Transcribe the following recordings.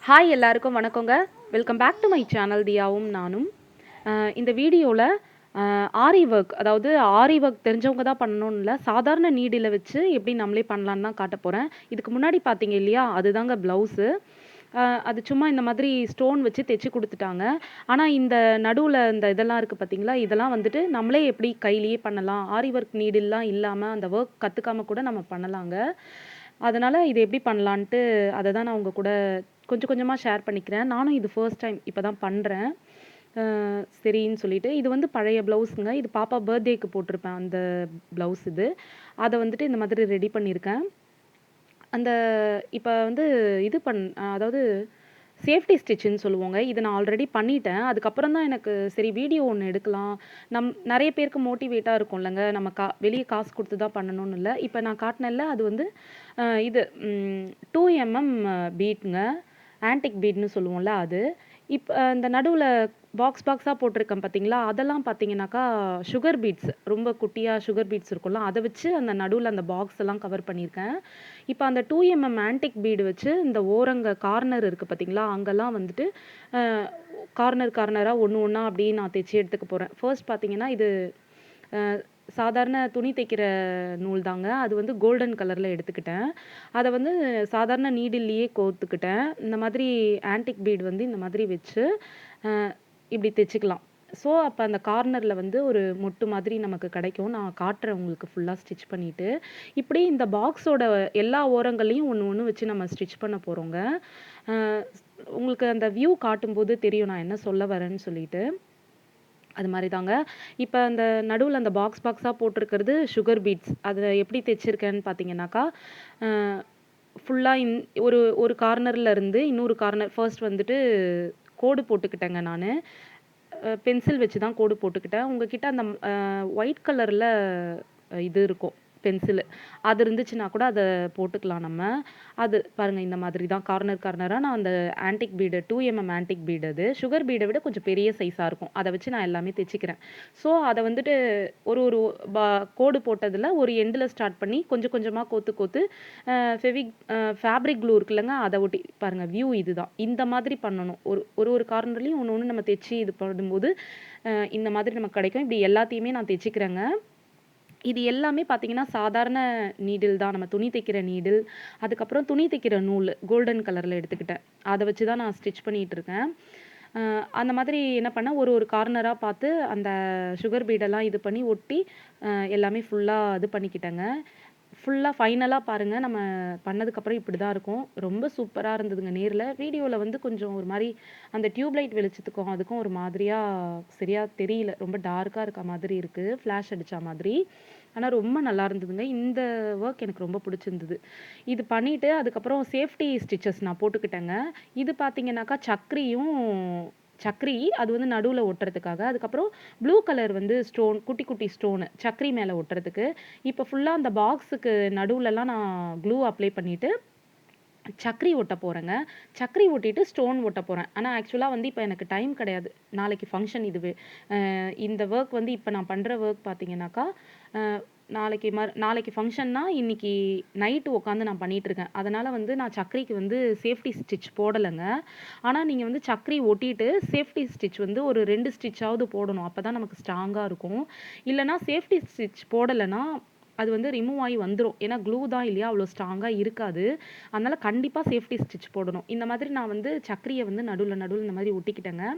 Hi எல்லாருக்கும் வணக்கங்க. Welcome back to my channel தியாவும் நானும். இந்த வீடியோவில் ஆரி ஒர்க், அதாவது ஆரி ஒர்க் தெரிஞ்சவங்க தான் பண்ணணும்னு இல்லை, சாதாரண நீடில் வச்சு எப்படி நம்மளே பண்ணலான்னு தான் காட்ட போகிறேன். இதுக்கு முன்னாடி பார்த்தீங்க இல்லையா, அதுதாங்க ப்ளவுஸு. அது சும்மா இந்த மாதிரி ஸ்டோன் வச்சு தைச்சி கொடுத்துட்டாங்க. ஆனால் இந்த நடுவில் இந்த இதெல்லாம் இருக்குது பார்த்தீங்களா, இதெல்லாம் வந்துட்டு நம்மளே எப்படி கையிலேயே பண்ணலாம். ஆரி ஒர்க் நீடில்லாம் இல்லாமல் அந்த ஒர்க் கற்றுக்காம கூட நம்ம பண்ணலாங்க. அதனால் இது எப்படி பண்ணலான்ட்டு அதை தான் நான் உங்கள் கூட கொஞ்சம் கொஞ்சமாக ஷேர் பண்ணிக்கிறேன். நானும் இது ஃபர்ஸ்ட் டைம் இப்போ தான் பண்ணுறேன். சரின்னு சொல்லிட்டு இது வந்து பழைய ப்ளவுஸுங்க. இது பாப்பா பர்த்டேக்கு போட்டிருப்பேன் அந்த ப்ளவுஸ் இது. அதை வந்துட்டு இந்த மாதிரி ரெடி பண்ணியிருக்கேன். அந்த இப்போ வந்து இது அதாவது சேஃப்டி ஸ்டிச்சுன்னு சொல்லுவோங்க. இதை நான் ஆல்ரெடி பண்ணிட்டேன். அதுக்கப்புறம் தான் எனக்கு சரி வீடியோ ஒன்று எடுக்கலாம். நிறைய பேருக்கு மோட்டிவேட்டாக இருக்கும் இல்லைங்க, நம்ம வெளியே காசு கொடுத்து தான் பண்ணணும்னு இல்லை. இப்போ நான் காட்டினேன்ல, அது வந்து இது 2mm பீட்ங்க, ஆன்டிக் பீட்னு சொல்லுவோம்ல அது. இப்போ இந்த நடுவில் பாக்ஸாக போட்டிருக்கேன் பார்த்தீங்களா, அதெல்லாம் பார்த்தீங்கன்னாக்கா சுகர் பீட்ஸ், ரொம்ப குட்டியாக சுகர் பீட்ஸ் இருக்கும்ல, அதை வச்சு அந்த நடுவில் அந்த பாக்ஸ் எல்லாம் கவர் பண்ணியிருக்கேன். இப்போ அந்த 2mm ஆன்டிக் பீடு வச்சு இந்த ஓரங்க கார்னர் இருக்குது பார்த்தீங்களா, அங்கெல்லாம் வந்துட்டு கார்னராக ஒன்று ஒன்றா அப்படியே நான் தைச்சி எடுத்துக்க போகிறேன். ஃபர்ஸ்ட் பார்த்தீங்கன்னா இது சாதாரண துணி தைக்கிற நூல் தாங்க. அது வந்து கோல்டன் கலரில் எடுத்துக்கிட்டேன். அதை வந்து சாதாரண நீடில்லையே கோர்த்துக்கிட்டேன். இந்த மாதிரி ஆன்டிக் பீட் வந்து இந்த மாதிரி வச்சு இப்படி தைச்சிக்கலாம். ஸோ அப்போ அந்த கார்னரில் வந்து ஒரு மொட்டு மாதிரி நமக்கு கிடைக்கும். நான் காட்டுறேன் உங்களுக்கு ஃபுல்லாக ஸ்டிச் பண்ணிவிட்டு. இப்படி இந்த பாக்ஸோட எல்லா ஓரங்களையும் ஒன்று ஒன்று வச்சு நம்ம ஸ்டிச் பண்ண போகிறோங்க. உங்களுக்கு அந்த வியூ காட்டும்போது தெரியும் நான் என்ன சொல்ல வரேன்னு சொல்லிட்டு. அது மாதிரி தாங்க. இப்போ அந்த நடுவில் அந்த பாக்ஸாக போட்டிருக்கிறது சுகர் பீட்ஸ். அதை எப்படி தைச்சிருக்கேன்னு பார்த்தீங்கன்னாக்கா, ஃபுல்லாக ஒரு ஒரு கார்னரில் இருந்து இன்னொரு கார்னர் ஃபர்ஸ்ட் வந்துட்டு கோடு போட்டுக்கிட்டேங்க நான். பென்சில் வச்சு தான் கோடு போட்டுக்கிட்டேன். உங்ககிட்ட அந்த ஒயிட் கலரில் இது இருக்கும் பென்சிலு, அது இருந்துச்சுன்னா கூட அதை போட்டுக்கலாம் நம்ம. அது பாருங்கள், இந்த மாதிரி தான் கார்னராக நான் அந்த antique bead 2mm antique bead, அது சுகர் பீடை விட கொஞ்சம் பெரிய சைஸாக இருக்கும். அதை வச்சு நான் எல்லாமே தைச்சிக்கிறேன். ஸோ அதை வந்துட்டு ஒரு ஒரு கோடு போட்டதில் ஒரு எண்டில் ஸ்டார்ட் பண்ணி கொஞ்சம் கொஞ்சமாக கோத்து ஃபேப்ரிக் க்ளூ இருக்குல்லங்க, அதை ஒட்டி பாருங்கள். வியூ இதுதான். இந்த மாதிரி பண்ணணும். ஒரு கார்னர்லேயும் ஒன்று ஒன்று நம்ம தைச்சி இது பண்ணும்போது இந்த மாதிரி நமக்கு கிடைக்கும். இப்படி எல்லாத்தையுமே நான் தைச்சிக்கிறேங்க. இது எல்லாமே பார்த்தீங்கன்னா சாதாரண நீடில் தான், நம்ம துணி தைக்கிற நீடில். அதுக்கப்புறம் துணி தைக்கிற நூல் கோல்டன் கலரில் எடுத்துக்கிட்டேன். அதை வச்சு தான் நான் ஸ்டிச் பண்ணிகிட்டு இருக்கேன். அந்த மாதிரி என்ன பண்ணேன், ஒரு கார்னராக பார்த்து அந்த சுகர் பீடெல்லாம் இது பண்ணி ஒட்டி எல்லாமே ஃபுல்லாக இது பண்ணிக்கிட்டேங்க. ஃபுல்லாக ஃபைனலாக பாருங்கள், நம்ம பண்ணதுக்கப்புறம் இப்படி தான் இருக்கும். ரொம்ப சூப்பராக இருந்ததுங்க. நேரில் வீடியோவில் வந்து கொஞ்சம் ஒரு மாதிரி அந்த டியூப்லைட் வெளிச்சத்துக்கும் அதுக்கும் ஒரு மாதிரியாக சரியாக தெரியல, ரொம்ப டார்க்காக இருக்க மாதிரி இருக்குது, ஃப்ளாஷ் அடித்த மாதிரி. ஆனால் ரொம்ப நல்லா இருந்ததுங்க. இந்த ஒர்க் எனக்கு ரொம்ப பிடிச்சிருந்தது. இது பண்ணிவிட்டு அதுக்கப்புறம் சேஃப்டி ஸ்டிச்சஸ் நான் போட்டுக்கிட்டேங்க. இது பார்த்தீங்கன்னாக்கா சக்கரி அது வந்து நடுவில் ஒட்டுறதுக்காக. அதுக்கப்புறம் ப்ளூ கலர் வந்து ஸ்டோன், குட்டி குட்டி ஸ்டோனு சக்கரி மேலே ஒட்டுறதுக்கு. இப்போ ஃபுல்லாக அந்த பாக்ஸுக்கு நடுவுலலாம் நான் க்ளூ அப்ளை பண்ணிவிட்டு சக்கரி ஒட்ட போகிறேங்க. சக்கரி ஒட்டிட்டு ஸ்டோன் ஒட்ட போகிறேன். ஆனால் ஆக்சுவலாக வந்து இப்போ எனக்கு டைம் கிடையாது. நாளைக்கு ஃபங்க்ஷன் இதுவே. இந்த ஒர்க் வந்து இப்போ நான் பண்ணுற ஒர்க் பார்த்தீங்கன்னாக்கா, நாளைக்கு ஃபங்க்ஷன்னா இன்றைக்கி நைட்டு உட்காந்து நான் பண்ணிகிட்ருக்கேன். அதனால் வந்து நான் சக்கரிக்கு வந்து சேஃப்டி ஸ்டிச் போடலைங்க. ஆனால் நீங்கள் வந்து சக்கரி ஒட்டிட்டு சேஃப்டி ஸ்டிச் வந்து ஒரு 2 ஸ்டிச்சாவது போடணும். அப்போ தான் நமக்கு ஸ்ட்ராங்காக இருக்கும். இல்லைனா சேஃப்டி ஸ்டிச் போடலைன்னா அது வந்து ரிமூவ் ஆகி வந்துடும். ஏன்னா க்ளூ தான் இல்லையா, அவ்வளோ ஸ்ட்ராங்காக இருக்காது. அதனால் கண்டிப்பாக சேஃப்டி ஸ்டிச் போடணும். இந்த மாதிரி நான் வந்து சக்கரியை வந்து நடுவில் இந்த மாதிரி ஒட்டிக்கிட்டேங்க.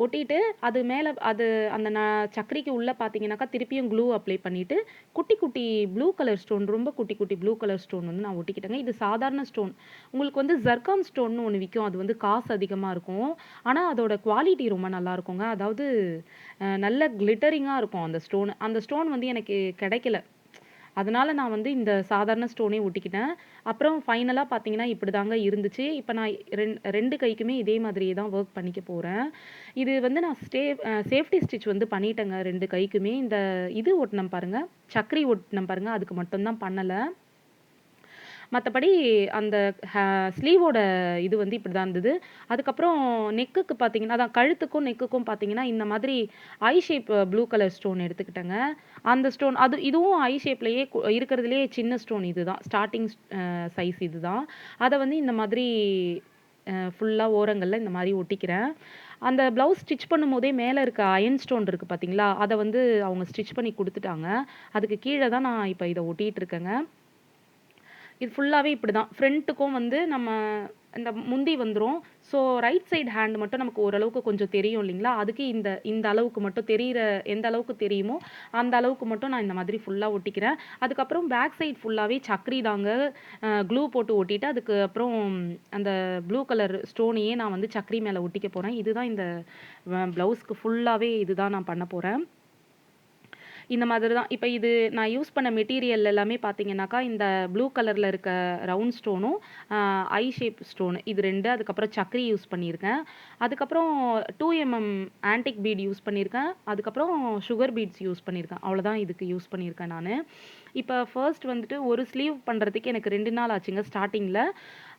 ஒட்டிட்டு அது மேலே அந்த சக்கரிக்கு உள்ளே பார்த்தீங்கன்னாக்கா திருப்பியும் க்ளூ அப்ளை பண்ணிவிட்டு குட்டி குட்டி ப்ளூ கலர் ஸ்டோன், ரொம்ப குட்டி குட்டி ப்ளூ கலர் ஸ்டோன் வந்து நான் ஒட்டிக்கிட்டேங்க. இது சாதாரண ஸ்டோன். உங்களுக்கு வந்து ஜர்கான் ஸ்டோன்னு ஒன்று விற்கும். அது வந்து காசு அதிகமாக இருக்கும். ஆனால் அதோட குவாலிட்டி ரொம்ப நல்லா இருக்குங்க. அதாவது நல்ல கிளிட்டரிங்காக இருக்கும் அந்த ஸ்டோன். அந்த ஸ்டோன் வந்து எனக்கு கிடைக்கல. அதனால் நான் வந்து இந்த சாதாரண ஸ்டோனே ஒட்டிக்கிட்டேன். அப்புறம் ஃபைனலாக பார்த்தீங்கன்னா இப்படி தாங்க இருந்துச்சு. இப்போ நான் ரெண்டு கைக்குமே இதே மாதிரியே தான் ஒர்க் பண்ணிக்க போகிறேன். இது வந்து நான் சேஃப்டி ஸ்டிச் வந்து பண்ணிட்டேங்க 2 கைக்குமே. இந்த இது ஒட்டினம் பாருங்கள், சக்கரி ஒட்டினம் பாருங்கள், அதுக்கு மட்டும்தான் பண்ணலை. மற்றபடி அந்த ஸ்லீவோட இது வந்து இப்படி தான் இருந்தது. அதுக்கப்புறம் நெக்குக்கு பார்த்தீங்கன்னா, அதான் கழுத்துக்கும் நெக்குக்கும் பார்த்தீங்கன்னா இந்த மாதிரி ஐ ஷேப் ப்ளூ கலர் ஸ்டோன் எடுத்துக்கிட்டேங்க. அந்த ஸ்டோன் இதுவும் ஐ ஷேப்லேயே இருக்கிறதுலே சின்ன ஸ்டோன் இது தான். ஸ்டார்டிங் சைஸ் இது தான். அதை வந்து இந்த மாதிரி ஃபுல்லா ஓரங்கள்ல இந்த மாரி ஒட்டிக்கிறேன். அந்த ப்ளவுஸ் ஸ்டிச் பண்ணும்போதே மேல இருக்க அயர்ன் ஸ்டோன் இருக்கு பார்த்தீங்களா? அத வந்து அவங்க ஸ்டிச் பண்ணி குடுத்துட்டாங்க. அதுக்கு கீழ தான் நான் இப்ப இத ஒட்டிட்டு இருக்கேங்க. இது ஃபுல்லாவே இப்படிதான். ஃப்ரண்ட்டுக்கும் வந்து நம்ம இந்த முந்தி வந்துரும். ஸோ ரைட் சைடு ஹேண்ட் மட்டும் நமக்கு ஓரளவுக்கு கொஞ்சம் தெரியும் இல்லைங்களா? அதுக்கு இந்த இந்த அளவுக்கு மட்டும் தெரியிற எந்த அளவுக்கு தெரியுமோ, அந்த அளவுக்கு மட்டும் நான் இந்த மாதிரி ஃபுல்லா ஒட்டிக்கிறேன். அதுக்கப்புறம் பேக் சைடு ஃபுல்லாவே சக்ரி தாங்க. க்ளூ போட்டு ஒட்டிட்டு, அதுக்கு அப்புறம் அந்த ப்ளூ கலர் ஸ்டோனையே நான் வந்து சக்ரி மேல ஒட்டிக்க போறேன். இதுதான் இந்த ப்ளவுஸ்க்கு ஃபுல்லாவே இதுதான் நான் பண்ண போறேன். இந்த மாதிரி தான். இப்ப இது நான் யூஸ் பண்ண மெட்டீரியல் எல்லாமே பார்த்தீங்கன்னாக்கா, இந்த ப்ளூ கலர்ல இருக்க ரவுண்ட் ஸ்டோனும், ஐ ஷேப் ஸ்டோனு இது 2 அதுக்கப்புறம் சக்கரி யூஸ் பண்ணியிருக்கேன். அதுக்கப்புறம் 2 ஆன்டிக் பீட் யூஸ் பண்ணியிருக்கேன். அதுக்கப்புறம் சுகர் பீட்ஸ் யூஸ் பண்ணியிருக்கேன். அவ்வளோதான் இதுக்கு யூஸ் பண்ணியிருக்கேன் நானு. இப்ப ஃபர்ஸ்ட் வந்துட்டு ஒரு ஸ்லீவ் பண்றதுக்கு எனக்கு 2 நாள் ஆச்சுங்க ஸ்டார்ட்டிங்ல.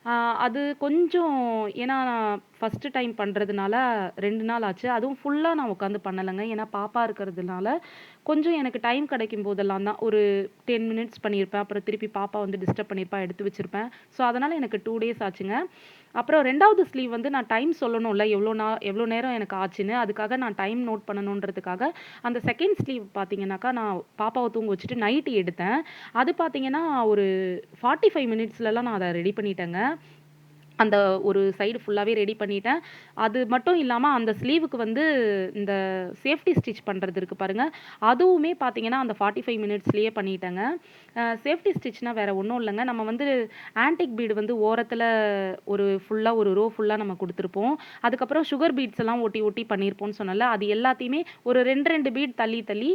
ஆ அது கொஞ்சம் ஏன்னா நான் ஃபர்ஸ்ட் டைம் பண்றதுனால 2 நாள் ஆச்சு. அதுவும் ஃபுல்லா நான் உட்காந்து பண்ணலங்க. ஏன்னா பாப்பா இருக்கிறதுனால, கொஞ்சம் எனக்கு டைம் கிடைக்கும் போதெல்லாம் தான் ஒரு 10 மினிட்ஸ் பண்ணியிருப்பேன். அப்புறம் திருப்பி பாப்பா வந்து டிஸ்டர்ப் பண்ணியிருப்பா, எடுத்து வச்சிருப்பேன். ஸோ, அதனால எனக்கு 2 டேஸ் ஆச்சுங்க. அப்புறம் 2வது ஸ்லீவ் வந்து நான் டைம் சொல்லணும்ல, எவ்வளோ நேரம் எனக்கு ஆச்சுன்னு. அதுக்காக நான் டைம் நோட் பண்ணணுன்றதுக்காக, அந்த 2ண்ட் ஸ்லீவ் பார்த்தீங்கன்னாக்கா, நான் பாப்பாவ தூங்க வச்சுட்டு நைட்டி எடுத்தேன். அது பார்த்தீங்கன்னா, ஒரு 45 மினிட்ஸ்லலாம் நான் அத ரெடி பண்ணிட்டேங்க. அந்த ஒரு சைடு ஃபுல்லாவே ரெடி பண்ணிட்டேன். அது மட்டும் இல்லாம அந்த ஸ்லீவுக்கு வந்து இந்த சேஃப்டி ஸ்டிச் பண்றது இருக்கு பாருங்க. அதுவுமே பார்த்தீங்கன்னா, அந்த 45 மினிட்ஸ்லயே பண்ணிட்டேங்க. சேஃப்டி ஸ்டிச்னா வேற ஒண்ணும் இல்லங்க. நம்ம வந்து ஆன்டிக் பீடு வந்து ஓரத்துல ஃபுல்லா ஒரு ரோ ஃபுல்லா நம்ம குடுத்துருப்போம். அதுக்கப்புறம் சுகர் பீட்ஸ் எல்லாம் ஒட்டி ஒட்டி பண்ணியிருப்போம்ன்னு சொன்னேன்ல. அது எல்லாத்தையுமே ஒரு 2, 2 பீட் தள்ளி தள்ளி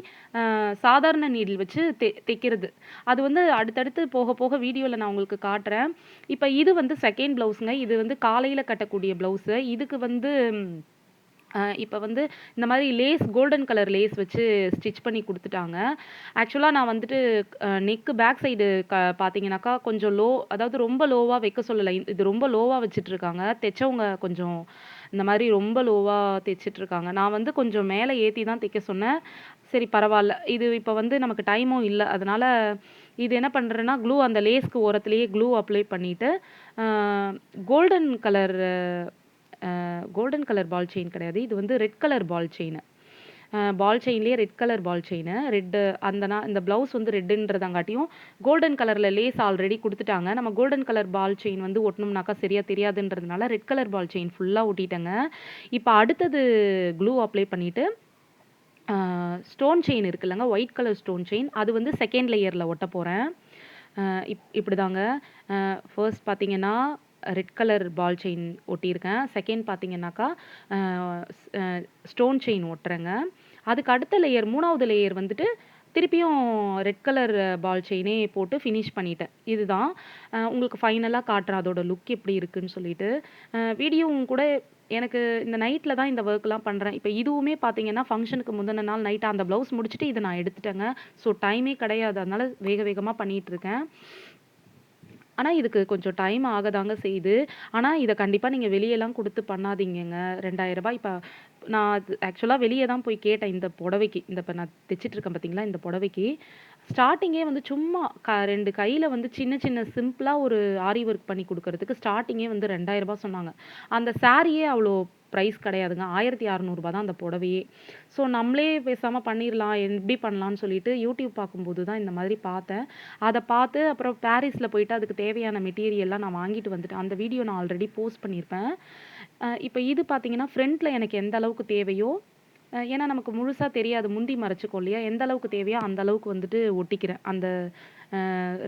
சாதாரண நீடில் வச்சு தைக்கிறது. அது வந்து அடுத்தடுத்து போக போக வீடியோல நான் உங்களுக்கு காட்டுறேன். இப்ப இது வந்து 2ண்ட் ப்ளவுஸ்ங்க. இது வந்து காலையில கட்டக்கூடிய ப்ளவுஸு. இதுக்கு வந்து இப்ப வந்து இந்த மாரி கோல்டன் கலர் லேஸ் வச்சு ஸ்டிச் பண்ணி குடுத்துட்டாங்க. ஆக்சுவலா நான் வந்துட்டு நெக் பேக் சைடு பார்த்தீங்கன்னாக்கா, கொஞ்சம் அதாவது ரொம்ப லோவா வைக்க சொல்லல. இது ரொம்ப லோவா வச்சுட்டுருக்காங்க. தெச்சவங்க கொஞ்சம் இந்த மாரி ரொம்ப லோவா தெச்சுட்டுருக்காங்க. நான் வந்து கொஞ்சம் மேல ஏத்தி தான் தைக்க சொன்னேன். சரி பரவால்ல. இது இப்ப வந்து நமக்கு டைமும் இல்ல. அதனால இது என்ன பண்றேன்னா, அந்த லேஸ்க்கு ஓரத்திலேயே அப்ளை பண்ணிட்டு, அ golden colour golden colour ball chain கிடையாது. இது வந்து ரெட் கலர் பால் செயினு. பால் செயின்லயே ரெட் கலர் பால் செயினு. இந்த ப்ளவுஸ் வந்து ரெட்டுன்றதங்காட்டியும், கோல்டன் கலர்ல லேஸ் ஆல்ரெடி குடுத்துட்டாங்க. நம்ம கோல்டன் கலர் பால் செயின் வந்து ஒட்டணும்னாக்கா சரியா தெரியாதுன்றதுனால, ரெட் கலர் பால் செயின் ஃபுல்லா ஒட்டிட்டேங்க. இப்ப அடுத்தது அப்ளை பண்ணிட்டு, ஆ ஸ்டோன் செயின் இருக்குல்லங்க, ஒயிட் கலர் ஸ்டோன் செயின். அது வந்து 2ண்ட் லேயர்ல ஒட்டப் போறேன். அ இப்படிதாங்க. ஃபர்ஸ்ட் பார்த்தீங்கன்னா, ரெட் கலர் பால் செயின் ஒட்டியிருக்கேன். 2ண்ட் பார்த்தீங்கன்னாக்கா, அ ஸ் அ ஸ்டோன் செயின் ஒட்டுறேங்க. அதுக்கு அடுத்த லேயர் 3வது லேயர் வந்துட்டு, திருப்பியும் ரெட் கலர் பால் செயினே போட்டு ஃபினிஷ் பண்ணிட்டேன். இதுதான். உங்களுக்கு ஃபைனலா காட்டுறேன் அதோட லுக் எப்படி இருக்குன்னு சொல்லிட்டு. வீடியோவும் கூட எனக்கு இந்த நைட்ல தான் இந்த வொர்க்லாம் பண்றேன். இப்ப இதுவுமே பார்த்தீங்கன்னா, ஃபங்ஷனுக்கு முந்தின நாள் நைட் அந்த ப்ளவுஸ் முடிச்சுட்டு இத நான் எடுத்துட்டேங்க. ஸோ டைமே கிடையாது. அதனால வேக வேகமா பண்ணிட்டு இருக்கேன். ஆனா, இதுக்கு கொஞ்சம் டைம் ஆகதாங்க செய்யுது. ஆனா, இத கண்டிப்பா நீங்க வெளியலாம் குடுத்து பண்ணாதீங்கங்க. ரூ. 2000 இப்ப நான் அது ஆக்சுவலா வெளிய தான் போய் கேட்டேன் இந்த புடவைக்கு. இப்ப நான் தச்சுட்டு இருக்கேன் பார்த்தீங்களா, இந்த புடவைக்கு. ஸ்டார்ட்டிங்கே வந்து சும்மா 2 கையில வந்து சின்ன சின்ன சிம்பிளா ஒரு ஆரி ஒர்க் பண்ணி குடுக்குறதுக்கு ஸ்டார்ட்டிங்கே வந்து ரூ. 2000 சொன்னாங்க. அந்த சாரியே அவ்ளோ பிரைஸ் கிடையாதுங்க. ரூ. 1600 தான் அந்த புடவையே. ஸோ நம்மளே பேசாம பண்ணிரலாம். எப்படி பண்ணலான்னு சொல்லிட்டு யூடியூப் பார்க்கும்போது தான் இந்த மாதிரி பார்த்தேன். அத பார்த்து அப்புறம் பாரிஸ்ல போயிட்டு அதுக்கு தேவையான மெட்டீரியல்லாம் நான் வாங்கிட்டு வந்துட்டேன். அந்த வீடியோ நான் ஆல்ரெடி போஸ்ட் பண்ணியிருப்பேன். இப்ப இது பார்த்தீங்கன்னா, ஃப்ரண்ட்ல எனக்கு எந்த அளவுக்கு தேவையோ, ஏன்னா நமக்கு முழுசா தெரியாது. முந்தி மறைச்சுக்கும் இல்லையா? எந்த அளவுக்கு தேவையோ அந்த அளவுக்கு வந்துட்டு ஒட்டிக்கிறேன். அந்த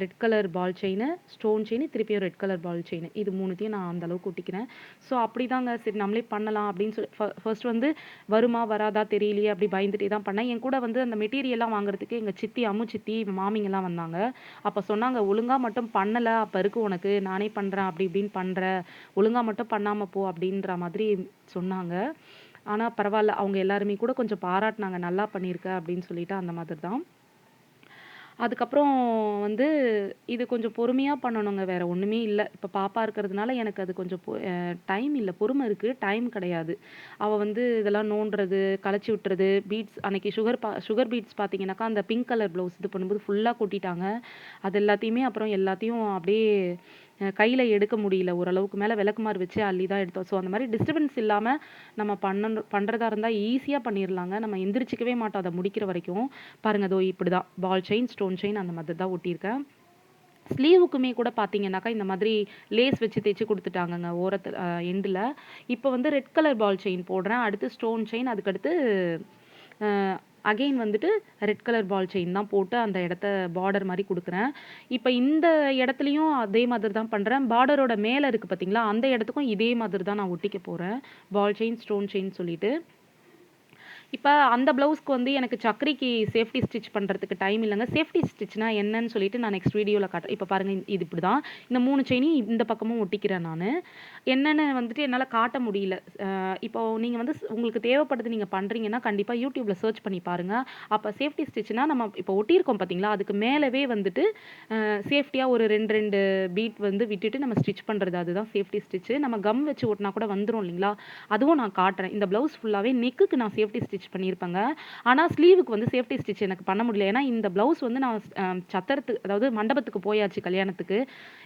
red colour ball chain, stone chain, திருப்பியும் ரெட் கலர் பால் செயினு. இது 3த்தையும் நான் அந்த அளவுக்கு ஒட்டிக்கிறேன். ஸோ அப்படிதாங்க சரி நம்மளே பண்ணலாம் அப்படின்னு சொல்லி ஃபர்ஸ்ட் வந்து வருமா? வராதா? தெரியலையே அப்படி பயந்துட்டே தான் பண்ணேன். என் கூட வந்து அந்த மெட்டீரியல்லாம் வாங்குறதுக்கு எங்க சித்தி, அம்மு சித்தி, மாமிங்கலாம் வந்தாங்க. அப்ப சொன்னாங்க, "ஒழுங்கா மட்டும் பண்ணல. அப்ப இருக்கு உனக்கு. நானே பண்றேன். அப்படி இப்படின்னு பண்ற. ஒழுங்கா மட்டும் பண்ணாம போ" அப்படின்ற மாதிரி சொன்னாங்க. ஆனா பரவால்ல. அவங்க எல்லாருமே கூட கொஞ்சம் பாராட்டுனாங்க. "நல்லா பண்ணியிருக்க" அப்படின்னு சொல்லிட்டு அந்த மாதிரி தான். அதுக்கப்புறம் வந்து இது கொஞ்சம் பொறுமையா பண்ணணுங்க. வேற ஒண்ணுமே இல்ல. இப்ப பாப்பா இருக்கிறதுனால எனக்கு அது கொஞ்சம் டைம் இல்ல. பொறுமை இருக்கு. டைம் கிடையாது. அவ வந்து இதெல்லாம் நோண்டுறது, கலச்சி விட்டுறது, அன்னைக்கு சுகர் பீட்ஸ் பார்த்தீங்கன்னாக்கா, அந்த பிங்க் கலர் ப்ளவுஸ் இது பண்ணும்போது ஃபுல்லா கொட்டிட்டாங்க. அது எல்லாத்தையுமே அப்புறம் எல்லாத்தையும் அப்படியே கையில எடுக்க முடியல. ஓரளவுக்கு மேல விளக்குமாறு வச்சு அள்ளி தான் எடுத்தோம். ஸோ அந்த மாரி டிஸ்டர்பன்ஸ் இல்லாம நம்ம பண்றதா இருந்தா ஈஸியா பண்ணிரலாங்க. நம்ம எந்திரிச்சுக்கவே மாட்டோம் அத முடிக்கிற வரைக்கும். பாருங்க இதோ இப்படிதான் பால் செயின், ஸ்டோன் செயின் அந்த மாதிரி தான் ஒட்டியிருக்கேன். ஸ்லீவுக்குமே கூட பார்த்தீங்கன்னாக்கா, இந்த மாதிரி லேஸ் வச்சு தைச்சு குடுத்துட்டாங்கங்க ஓரத்துல எண்டுல. இப்ப வந்து ரெட் கலர் பால் செயின் போடுறேன். அடுத்து ஸ்டோன் செயின், அதுக்கடுத்து அ அகைன் வந்துட்டு ரெட் கலர் பால் செயின் தான் போட்டு அந்த இடத்த பார்டர் மாரி குடுக்குறேன். இப்ப இந்த இடத்துலயும் அதே மாதிரி தான் பண்றேன். பார்டரோட மேல இருக்கு பார்த்தீங்களா, அந்த இடத்துக்கும் இதே மாதிரி தான் நான் ஒட்டிக்க போறேன். பால் செயின், ஸ்டோன் செயின் சொல்லிட்டு. இப்ப அந்த ப்ளவுஸ்க்கு வந்து எனக்கு சக்கரிக்கு சேஃப்டி ஸ்டிச் பண்றதுக்கு டைம் இல்லங்க. சேஃப்டி ஸ்டிச்னா என்னன்னு சொல்லிட்டு நான் நெக்ஸ்ட் வீடியோல காட்டுறேன். இப்ப பாருங்க இது இப்படிதான். இந்த 3 செயினையும் இந்த பக்கமும் ஒட்டிக்கிறேன் நானு. என்னன்னு வந்துட்டு என்னால காட்ட முடியல. இப்போ நீங்க வந்து உங்களுக்கு தேவைப்படுது நீங்க பண்றீங்கன்னா, கண்டிப்பா YouTubeல சர்ச் பண்ணி பாருங்க. அப்ப சேஃப்டி ஸ்டிச்னா நம்ம இப்போ ஒட்டியிருக்கோம் பார்த்தீங்களா, அதுக்கு மேலவே வந்துட்டு சேஃப்டியா ஒரு 2, 2 பீட் வந்து விட்டுட்டு நம்ம ஸ்டிச் பண்றது. அதுதான் சேஃப்டி ஸ்டிச். நம்ம கம் வச்சு ஒட்டுனா கூட வந்துரும் இல்லைங்களா? அதுவும் நான் காட்டுறேன். இந்த ப்ளவுஸ் ஃபுல்லாவே நெக்குக்கு நான் சேஃப்டி ஸ்டிச் பண்ணியிருப்பேங்க. ஆனா ஸ்லீவுக்கு வந்து சேஃப்டி ஸ்டிச் எனக்கு பண்ண முடியல. ஏன்னா இந்த ப்ளவுஸ் வந்து நான் அதாவது மண்டபத்துக்கு போயாச்சு கல்யாணத்துக்கு.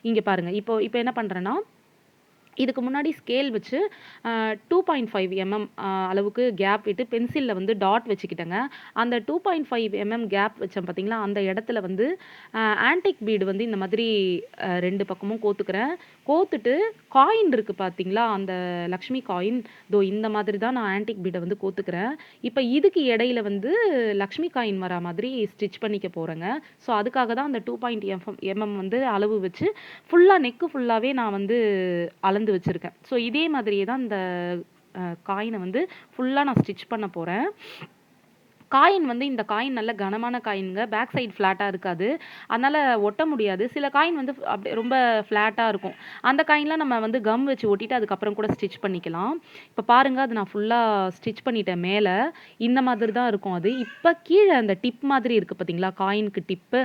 இங்க பாருங்க. இப்போ இப்போ என்ன பண்றேன்னா, இதுக்கு முன்னாடி ஸ்கேல் வச்சு 2.5 அளவுக்கு கேப் விட்டு பென்சில்ல வந்து டாட் வச்சுக்கிட்டேங்க. அந்த 2.5 கேப் வச்சேன் பார்த்தீங்களா, அந்த இடத்துல வந்து ஆன்டிக் பீடு வந்து இந்த மாதிரி 2 பக்கமும் கோத்துக்கிறேன். கோத்துட்டு காயின் இருக்கு பார்த்தீங்களா, அந்த லக்ஷ்மி காயின், இந்த மாதிரி தான் நான் ஆன்டிக் பீட வந்து கோத்துக்கிறேன். இப்ப இதுக்கு இடையில வந்து லக்ஷ்மி காயின் வரா மாதிரி ஸ்டிச் பண்ணிக்க போறேங்க. ஸோ அதுக்காக தான் அந்த 2.5 வந்து அளவு வச்சு நெக்கு ஃபுல்லாவே நான் வந்து அளந்து வச்சிருக்கேன். ஸோ இதே மாதிரியே தான் இந்த காயின வந்து நான் ஸ்டிச் பண்ண போறேன். காயின் வந்து இந்த காயின் நல்ல கனமான காயின்ங்க. பேக் சைடு ஃப்ளாட்டா இருக்காது. அதனால ஒட்ட முடியாது. சில காயின் வந்து அப்படியே ரொம்ப ஃப்ளாட்டா இருக்கும். அந்த காயின்லாம் நம்ம வந்து கம் வச்சு ஒட்டிட்டு அதுக்கப்புறம் கூட ஸ்டிச் பண்ணிக்கலாம். இப்ப பாருங்க அது நான் ஸ்டிச் பண்ணிட்டேன் மேல. இந்த மாதிரி தான் இருக்கும் அது. இப்ப கீழ அந்த டிப் மாதிரி இருக்கு பார்த்தீங்களா, காயினுக்கு டிப்பு.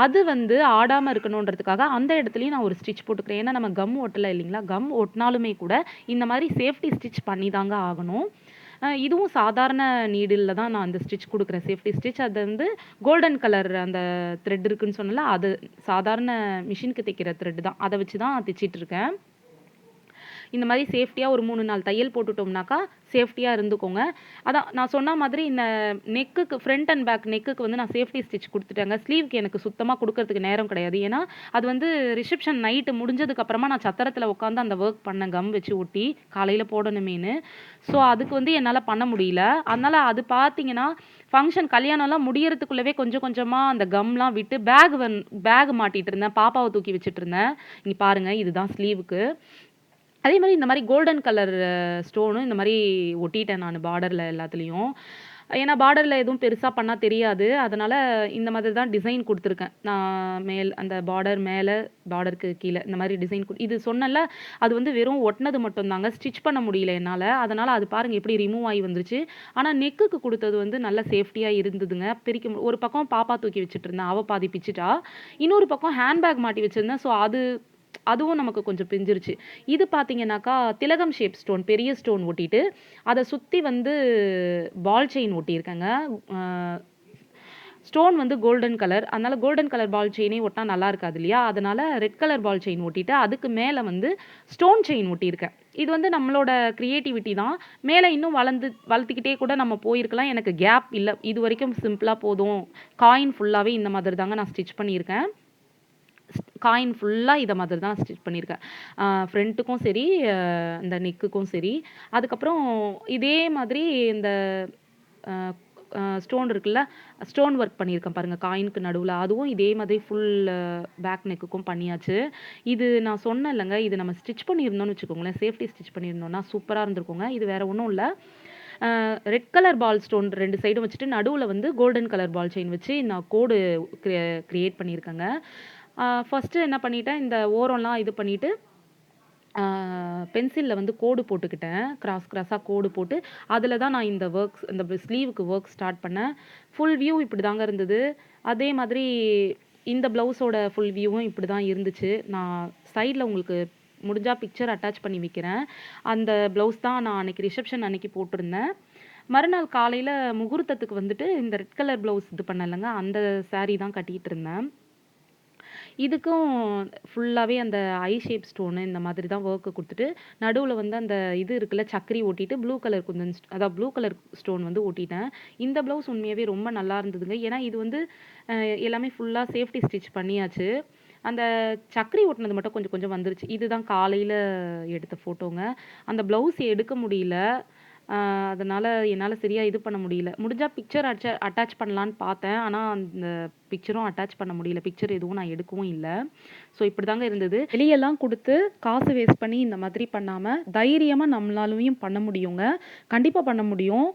அது வந்து ஆடாம இருக்கணுன்றதுக்காக அந்த இடத்துலயும் நான் ஒரு ஸ்டிச் போட்டுக்கிறேன். ஏன்னா நம்ம கம் ஒட்டல இல்லைங்களா? கம் ஒட்டினாலுமே கூட இந்த மாரி சேஃப்டி ஸ்டிச் பண்ணி தாங்க ஆகணும். இதுவும் சாதாரண நீடில்ல தான் நான் அந்த ஸ்டிச் குடுக்குறேன். Safety stitch. அது வந்து கோல்டன் கலர் அந்த த்ரெட் இருக்குன்னு சொன்னேன்ல, அது சாதாரண மிஷினுக்கு தைக்கிற த்ரெட் தான். அத வச்சு தான் தச்சுட்டு இருக்கேன். இந்த மாரி சேஃப்டியா ஒரு 3, 4 தையல் போட்டுட்டோம்னாக்கா, சேஃப்டியா இருந்துக்கோங்க. அதான் நான் சொன்ன மாதிரி இந்த நெக்குக்கு ஃப்ரண்ட் அண்ட் பேக் நெக்குக்கு வந்து நான் சேஃப்டி ஸ்டிச் குடுத்துட்டேங்க. ஸ்லீவ்க்கு எனக்கு சுத்தமா குடுக்கறதுக்கு நேரம் கிடையாது. ஏன்னா, அது வந்து ரிசப்ஷன் நைட்டு முடிஞ்சதுக்கு அப்புறமா நான் சத்திரத்தில உட்காந்து அந்த வொர்க் பண்ணேன். கம் வச்சு ஒட்டி, காலையில போடணுமேன்னு. ஸோ, அதுக்கு வந்து என்னால பண்ண முடியல. அதனால அது பார்த்தீங்கன்னா, கல்யாணம்லாம் முடியறதுக்குள்ளவே கொஞ்சம் கொஞ்சமா அந்த கம்லாம் விட்டு பேக் மாட்டிட்டு இருந்தேன். பாப்பாவ தூக்கி வச்சுட்டு இருந்தேன். இங்க பாருங்க இதுதான் ஸ்லீவுக்கு. அதே மாரி இந்த மாரி கோல்டன் கலர் ஸ்டோனும் இந்த மாரி ஒட்டிட்டேன் நானு பார்டர்ல எல்லாத்துலயும். ஏன்னா பார்டர்ல எதுவும் பெருசா பண்ணா தெரியாது. அதனால இந்த மாதிரி தான் டிசைன் குடுத்துருக்கேன். நான் அந்த பார்டர் மேல, பார்டருக்கு கீழ இந்த மாரி டிசைன் இது சொன்னேன்ல, அது வந்து வெறும் ஒட்டுனது மட்டும் தாங்க. ஸ்டிச் பண்ண முடியல என்னால. அதனால அது பாருங்க எப்படி ரிமூவ் ஆயி வந்துருச்சு. ஆனா நெக்குக்கு குடுத்தது வந்து நல்ல சேஃப்டியா இருந்ததுங்க. ஒரு பக்கம் பாப்பா தூக்கி வச்சுட்டு இருந்தேன். அவ பாதி பிச்சுட்டா. இன்னொரு பக்கம் ஹேண்ட் பேக் மாட்டி வச்சிருந்தேன். ஸோ அதுவும் நமக்கு கொஞ்சம் பிஞ்சிருச்சு. இது பார்த்தீங்கன்னாக்கா, திலகம் ஷேப் ஸ்டோன், பெரிய ஸ்டோன் ஒட்டிட்டு, அத சுத்தி வந்து பால் செயின் ஒட்டியிருக்கேங்க. அ ஸ்டோன் வந்து கோல்டன் கலர். அதனால கோல்டன் கலர் பால் செயினே ஒட்டினா நல்லா இருக்காது இல்லையா? அதனால ரெட் கலர் பால் செயின் ஒட்டிட்டு, அதுக்கு மேல வந்து ஸ்டோன் செயின் ஒட்டியிருக்கேன். இது வந்து நம்மளோட கிரியேட்டிவிட்டி தான். மேல இன்னும் வளர்த்துக்கிட்டே கூட நம்ம போயிருக்கலாம். எனக்கு கேப் இல்ல. இதுவரைக்கும் சிம்பிளா போதும். காயின் ஃபுல்லாவே இந்த மாதிரி தாங்க நான் ஸ்டிச் பண்ணியிருக்கேன். காயின் ஃபுல்லா இத மாதிரி தான் ஸ்டிச் பண்ணியிருக்கேன். ஃப்ரண்ட்டுக்கும் சரி, இந்த நெக்குக்கும் சரி. அதுக்கப்புறம் இதே மாதிரி இந்த அ ஸ்டோன் இருக்குல்ல, ஸ்டோன் ஒர்க் பண்ணியிருக்கேன் பாருங்க காயினுக்கு நடுவுல. அதுவும் இதே மாதிரி பேக் நெக்குக்கும் பண்ணியாச்சு. இது நான் சொன்னேன்லங்க, இது நம்ம ஸ்டிச் பண்ணியிருந்தோம்னு வச்சுக்கோங்களேன், சேஃப்டி ஸ்டிச் பண்ணியிருந்தோம்னா சூப்பரா இருந்திருக்குங்க. இது வேற ஒண்ணும் இல்ல. ரெட் கலர் பால் ஸ்டோன் 2 சைடும் வச்சுட்டு, நடுவுல வந்து கோல்டன் கலர் பால் செயின் வச்சு நான் கோடு கிரியேட் பண்ணியிருக்கேங்க. ஃபர்ஸ்ட்டு என்ன பண்ணிட்டேன், இந்த ஓரம்லாம் இது பண்ணிட்டு, பென்சில்ல வந்து கோடு போட்டுக்கிட்டேன். கிராஸா கோடு போட்டு, அதில தான் நான் இந்த ஸ்லீவுக்கு ஒர்க் ஸ்டார்ட் பண்ணேன். ஃபுல் வியூ இப்படிதாங்க இருந்தது. அதே மாதிரி இந்த ப்ளவுஸோட ஃபுல் வியூவும் இப்படி தான் இருந்துச்சு. நான் சைட்ல உங்களுக்கு முடிஞ்சா பிக்சர் அட்டாச் பண்ணி வைக்கிறேன். அந்த ப்ளவுஸ் தான் நான் அன்னைக்கு ரிசப்ஷன் அன்னைக்கு போட்டிருந்தேன். மறுநாள் காலையில முகூர்த்தத்துக்கு வந்துட்டு இந்த ரெட் கலர் ப்ளவுஸ் இது பண்ணேன்லங்க, அந்த சாரி தான் கட்டிட்டு இருந்தேன். இதுக்கும் ஃபுல்லாவே அந்த ஐ ஷேப் ஸ்டோனு இந்த மாதிரி தான் ஒர்க் குடுத்துட்டு, நடுவுல வந்து அந்த இது இருக்குல்ல சக்கரி ஒட்டிட்டு ப்ளூ கலர் குந்தன் அதான் ப்ளூ கலர் ஸ்டோன் வந்து ஒட்டிட்டேன். இந்த ப்ளவுஸ் உண்மையாவே ரொம்ப நல்லா இருந்ததுங்க. ஏன்னா இது வந்து அ எல்லாமே ஃபுல்லா சேஃப்டி ஸ்டிச் பண்ணியாச்சு. அந்த சக்கரி ஒட்டுனது மட்டும் கொஞ்சம் கொஞ்சம் வந்துருச்சு. இதுதான் காலையில எடுத்த ஃபோட்டோங்க. அந்த ப்ளவுஸ் எடுக்க முடியல. அ அதனால என்னால சரியா இது பண்ண முடியல. முடிஞ்சா பிக்சர் அட்டாச் பண்ணலான்னு பார்த்தேன். ஆனா, அந்த பிக்சரும் அட்டாச் பண்ண முடியல. பிக்சர் எதுவும் நான் எடுக்கவும் இல்ல. ஸோ இப்படிதாங்க இருந்தது. வெளியலாம் குடுத்து காசு வேஸ்ட் பண்ணி இந்த மாதிரி பண்ணாம, தைரியமா நம்மளாலயும் பண்ண முடியுங்க. கண்டிப்பா பண்ண முடியும்.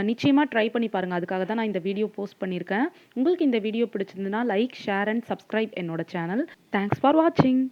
நிச்சயமா ட்ரை பண்ணி பாருங்க. அதுக்காக தான் நான் இந்த வீடியோ போஸ்ட் பண்ணியிருக்கேன். உங்களுக்கு இந்த வீடியோ பிடிச்சிருந்ததுன்னா, லைக், ஷேர் அண்ட் சப்ஸ்கிரைப் என்னோட சேனல். தேங்க்ஸ் ஃபார் வாட்சிங்.